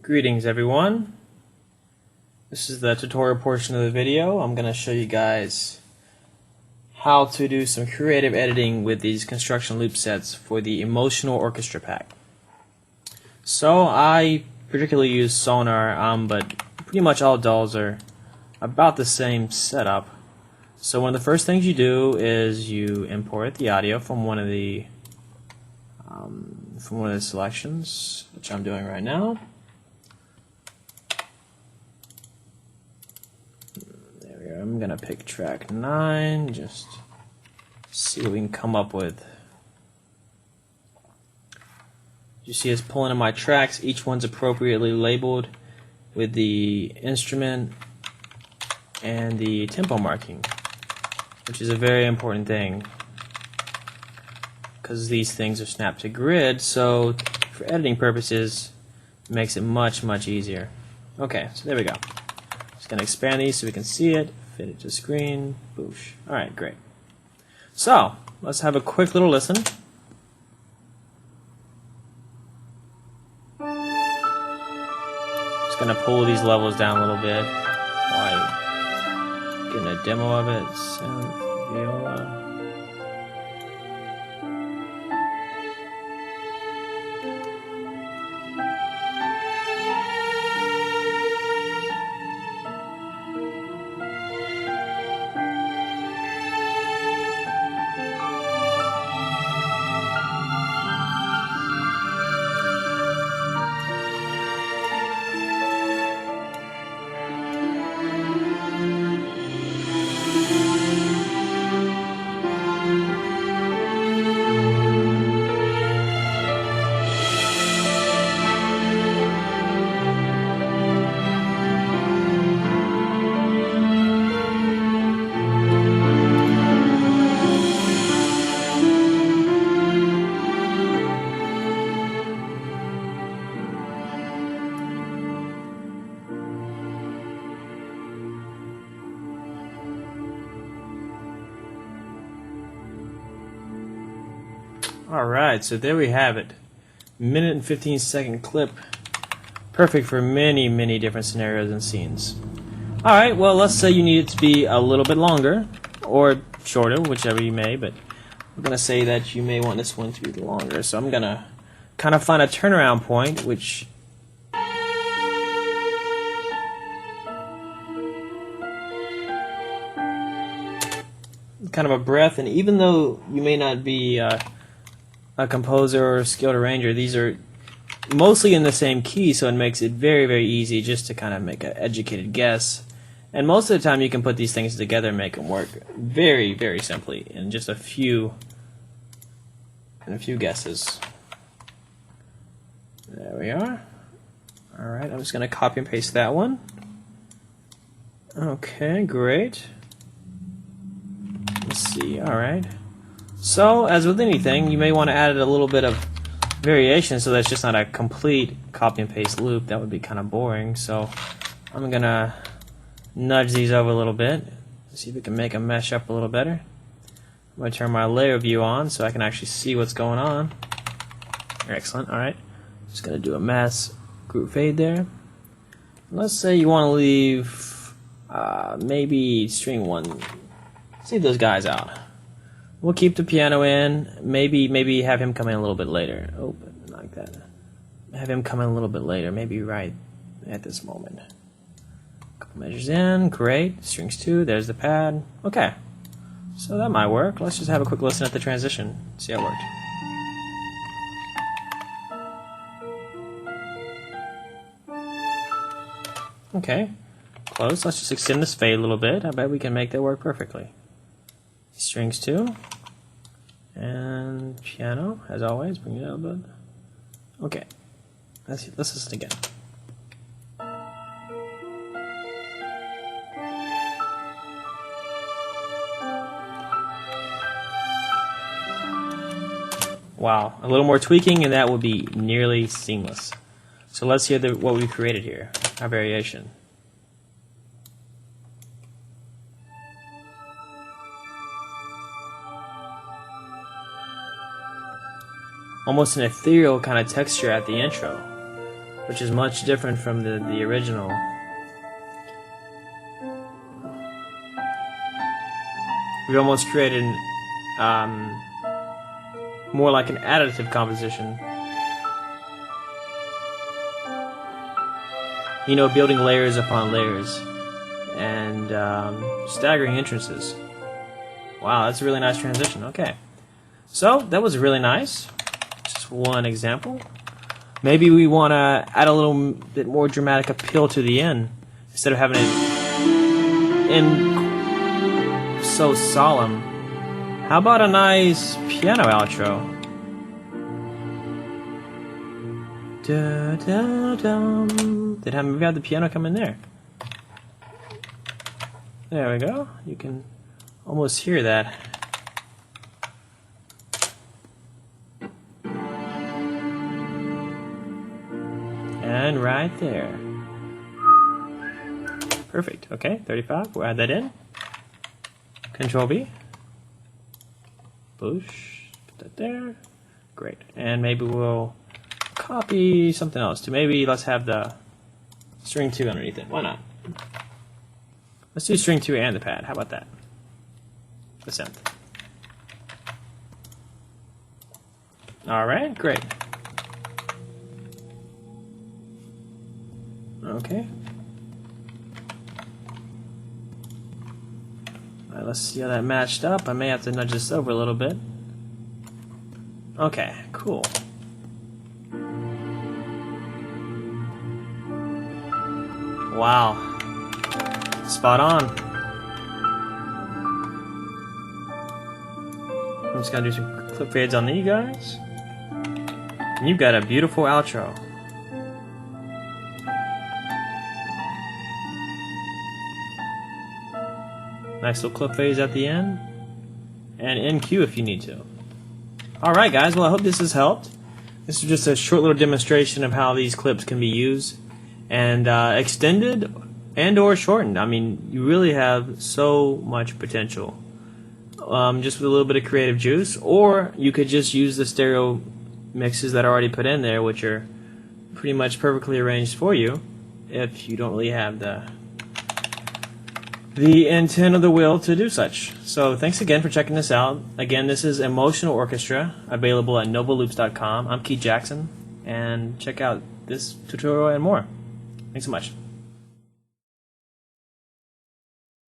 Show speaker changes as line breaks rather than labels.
Greetings everyone. This is the tutorial portion of the video. I'm going to show you guys how to do some creative editing with these construction loop sets for the Emotional Orchestra pack. So I particularly use Sonar, but pretty much all dolls are about the same setup. So one of the first things you do is you import the audio from one of the selections, which I'm doing right now. I'm gonna pick track 9, just see what we can come up with. You see us pulling in my tracks, each one's appropriately labeled with the instrument and the tempo marking, which is a very important thing because these things are snapped to grid, so for editing purposes it makes it much easier. Okay, so there we go. Just gonna expand these so we can see it. Fit it to screen. Boosh. Alright, great. So, let's have a quick little listen. Just going to pull these levels down a little bit. While getting a demo of it. Synth, viola. Alright, so there we have it. Minute and 15-second clip. Perfect for many different scenarios and scenes. Alright, well, let's say you need it to be a little bit longer, or shorter, whichever you may, but I'm going to say that you may want this one to be longer, so I'm going to kind of find a turnaround point, which kind of a breath, and even though you may not be a composer or a skilled arranger, these are mostly in the same key, so it makes it very easy just to kind of make an educated guess. And most of the time you can put these things together and make them work very simply in just a few guesses. There we are. Alright, I'm just going to copy and paste that one. Okay, great. Let's see, alright. So, as with anything, you may want to add a little bit of variation so that's just not a complete copy and paste loop. That would be kind of boring. So, I'm going to nudge these over a little bit. See if we can make them mesh up a little better. I'm going to turn my layer view on so I can actually see what's going on. Excellent, alright. Just going to do a mass group fade there. Let's say you want to leave maybe string 1. Let's leave those guys out. We'll keep the piano in, maybe have him come in a little bit later. Oh, like that. Have him come in a little bit later, maybe right at this moment. Couple measures in, great. Strings 2, there's the pad. Okay, so that might work. Let's just have a quick listen at the transition, see how it worked. Okay, close. Let's just extend this fade a little bit. I bet we can make that work perfectly. Strings 2 and piano, as always. Bring it out a bit. Okay, let's listen again. Wow, a little more tweaking and that will be nearly seamless. So let's hear what we created here, our variation. almost an ethereal kind of texture at the intro. which is much different from the original. We've almost created more like an additive composition. You know, building layers upon layers and staggering entrances. Wow, that's a really nice transition. Okay, so that was really nice. Just one example. Maybe we want to add a little bit more dramatic appeal to the end instead of having it in so solemn. How about a nice piano outro? Da, da, dum. Maybe have the piano come in there. There we go. You can almost hear that. And right there. Perfect. Okay, 35. We'll add that in. Control V. Push. Put that there. Great. And maybe we'll copy something else too. Maybe let's have the string 2 underneath it. Why not? Let's do string 2 and the pad. How about that? The synth. Alright, great. Okay. Alright, let's see how that matched up. I may have to nudge this over a little bit. Okay, cool. Wow. Spot on. I'm just gonna do some clip fades on these guys. And you've got a beautiful outro. Nice little clip fades at the end. And in cue if you need to. Alright guys, well I hope this has helped. This is just a short little demonstration of how these clips can be used and extended and or shortened. I mean, you really have so much potential just with a little bit of creative juice, or you could just use the stereo mixes that are already put in there, which are pretty much perfectly arranged for you if you don't really have the intent of the will to do such. So thanks again for checking this out. Again, this is Emotional Orchestra, available at novoloops.com. I'm Keith Jackson, and check out this tutorial and more. Thanks so much.